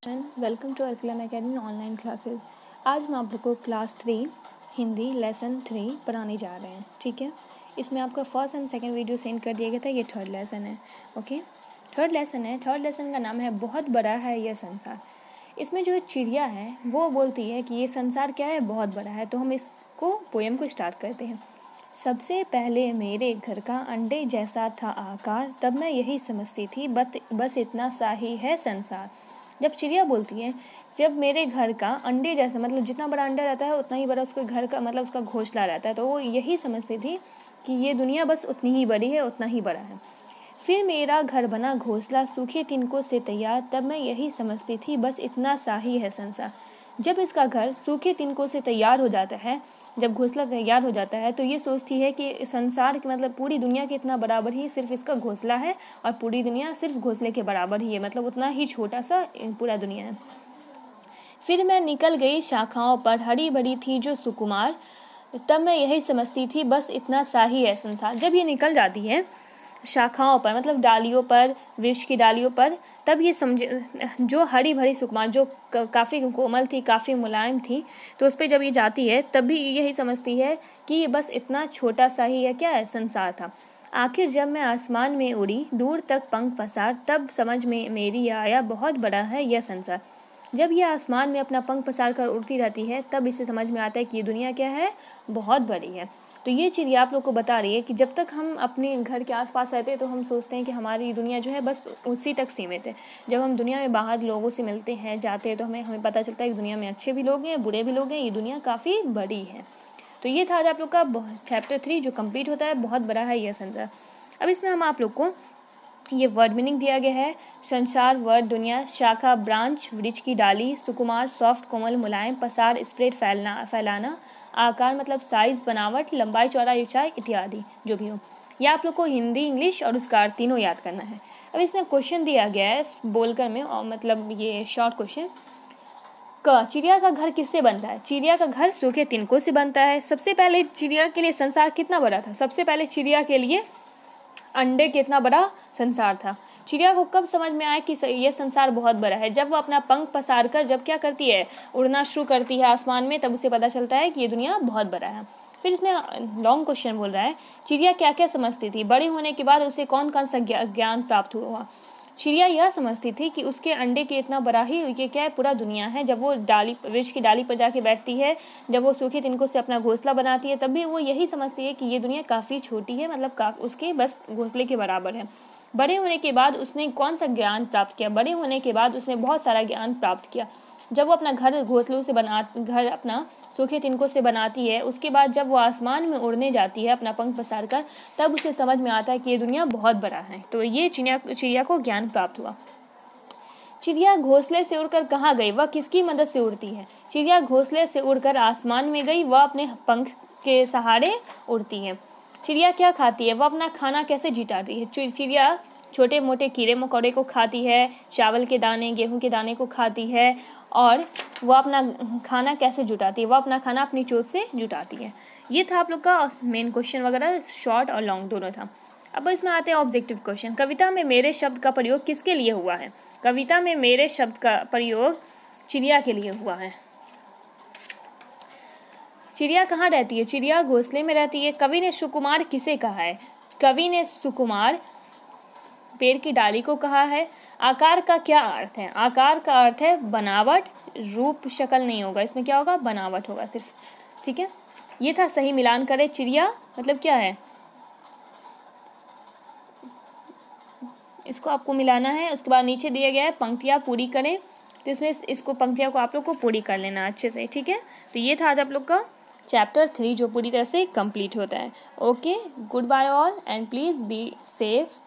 Welcome to अल्कलम academy online classes. आज हम आप लोग को क्लास 3 हिंदी लेसन 3 पढ़ाने जा रहे हैं। ठीक है, इसमें आपका first and second video send कर दिया गया था। ये थर्ड लेसन है। ओके, थर्ड लेसन है। थर्ड लेसन का नाम है बहुत बड़ा है यह संसार। इसमें जो चिड़िया है वो बोलती है कि ये संसार क्या है, बहुत बड़ा है। तो हम इसको पोएम को स्टार्ट करते हैं। सबसे पहले मेरे घर का अंडे जैसा था आकार, तब मैं यही समझती थी बस इतना सा ही है संसार। जब चिड़िया बोलती है जब मेरे घर का अंडे जैसा, मतलब जितना बड़ा अंडा रहता है उतना ही बड़ा उसके घर का, मतलब उसका घोंसला रहता है, तो वो यही समझती थी कि ये दुनिया बस उतनी ही बड़ी है, उतना ही बड़ा है। फिर मेरा घर बना घोंसला सूखे तिनकों से तैयार, तब मैं यही समझती थी बस इतना सा ही है संसार। जब इसका घर सूखे तिनकों से तैयार हो जाता है, जब घोंसला तैयार हो जाता है, तो ये सोचती है कि संसार के मतलब पूरी दुनिया के इतना बराबर ही सिर्फ इसका घोंसला है, और पूरी दुनिया सिर्फ घोंसले के बराबर ही है, मतलब उतना ही छोटा सा पूरा दुनिया है। फिर मैं निकल गई शाखाओं पर, हरी भरी थी जो सुकुमार, तब मैं यही समझती थी बस इतना सा ही है संसार। जब ये निकल जाती है शाखाओं पर, मतलब डालियों पर, वृक्ष की डालियों पर, तब ये समझे जो हरी भरी सुकुमार, जो काफ़ी कोमल थी, काफ़ी मुलायम थी, तो उस पर जब ये जाती है तब भी यही समझती है कि ये बस इतना छोटा सा ही है, क्या है, संसार था। आखिर जब मैं आसमान में उड़ी दूर तक पंख पसार, तब समझ में मेरी आया बहुत बड़ा है यह संसार। जब ये आसमान में अपना पंख पसार कर उड़ती रहती है, तब इसे समझ में आता है कि ये दुनिया क्या है, बहुत बड़ी है। तो ये चिड़िया आप लोग को बता रही है कि जब तक हम अपने घर के आसपास रहते हैं तो हम सोचते हैं कि हमारी दुनिया जो है बस उसी तक सीमित है। जब हम दुनिया में बाहर लोगों से मिलते हैं, जाते हैं, तो हमें पता चलता है कि दुनिया में अच्छे भी लोग हैं, बुरे भी लोग हैं, ये दुनिया काफ़ी बड़ी है। तो ये था आज आप लोग का चैप्टर 3 जो कंप्लीट होता है, बहुत बड़ा है यह संसार। अब इसमें हम आप लोग को ये वर्ड मीनिंग दिया गया है। संसार वर्ड दुनिया, शाखा ब्रांच वृक्ष की डाली, सुकुमार सॉफ्ट कोमल मुलायम, पसार स्प्रेड फैलाना, आकार मतलब साइज बनावट, लंबाई चौड़ाई ऊंचाई इत्यादि, जो भी हो। ये आप लोग को हिंदी इंग्लिश और उसका अर्थ तीनों याद करना है। अब इसमें क्वेश्चन दिया गया है बोलकर में, और मतलब ये शॉर्ट क्वेश्चन। चिड़िया का घर किससे बनता है? चिड़िया का घर सूखे तिनकों से बनता है। सबसे पहले चिड़िया के लिए संसार कितना बड़ा था? सबसे पहले चिड़िया के लिए अंडे कितना बड़ा संसार था। चिड़िया को कब समझ में आया कि ये संसार बहुत बड़ा है? जब वो अपना पंख पसार कर जब क्या करती है, उड़ना शुरू करती है आसमान में, तब उसे पता चलता है कि ये दुनिया बहुत बड़ा है। फिर इसमें लॉन्ग क्वेश्चन बोल रहा है, चिड़िया क्या क्या समझती थी? बड़ी होने के बाद उसे कौन कौन सा ज्ञान प्राप्त हुआ? चिड़िया यह समझती थी कि उसके अंडे के इतना बड़ा ही ये क्या है, पूरा दुनिया है। जब वो वृक्ष की डाली पर जाके बैठती है, जब वो सूखे तिनकों से अपना घोंसला बनाती है, तब भी वो यही समझती है कि ये दुनिया काफ़ी छोटी है, मतलब उसके बस घोंसले के बराबर है। बड़े होने के बाद उसने कौन सा ज्ञान प्राप्त किया? बड़े होने के बाद उसने बहुत सारा ज्ञान प्राप्त किया। जब वो अपना घर घोंसलों से घर अपना सूखे तिनकों से बनाती है, उसके बाद जब वो आसमान में उड़ने जाती है अपना पंख पसार कर, तब उसे समझ में आता है कि ये दुनिया बहुत बड़ा है। तो ये चिड़िया को ज्ञान प्राप्त हुआ। चिड़िया घोंसले से उड़कर कहाँ गई? वह किसकी मदद से उड़ती है? चिड़िया घोंसले से उड़कर आसमान में गई, वह अपने पंख के सहारे उड़ती है। चिड़िया क्या खाती है? वह अपना खाना कैसे जुटाती है? चिड़िया छोटे मोटे कीड़े मकोड़े को खाती है, चावल के दाने, गेहूं के दाने को खाती है, और वह अपना खाना कैसे जुटाती है? वह अपना खाना अपनी चोंच से जुटाती है। ये था आप लोग का मेन क्वेश्चन वगैरह, शॉर्ट और लॉन्ग दोनों था। अब इसमें आते हैं ऑब्जेक्टिव क्वेश्चन। कविता में मेरे शब्द का प्रयोग किसके लिए हुआ है? कविता में मेरे शब्द का प्रयोग चिड़िया के लिए हुआ है। चिड़िया कहाँ रहती है? चिड़िया घोंसले में रहती है। कवि ने सुकुमार किसे कहा है? कवि ने सुकुमार पेड़ की डाली को कहा है। आकार का क्या अर्थ है? आकार का अर्थ है बनावट, रूप शक्ल नहीं होगा, इसमें क्या होगा, बनावट होगा सिर्फ। ठीक है, ये था सही मिलान करें। चिड़िया मतलब क्या है, इसको आपको मिलाना है। उसके बाद नीचे दिया गया है पंक्तियाँ पूरी करें, तो इसमें इसको पंक्तियाँ को आप लोग को पूरी कर लेना अच्छे से। ठीक है, तो ये था आज आप लोग का चैप्टर 3 जो पूरी तरह से कंप्लीट होता है। Okay, good bye all and please be safe.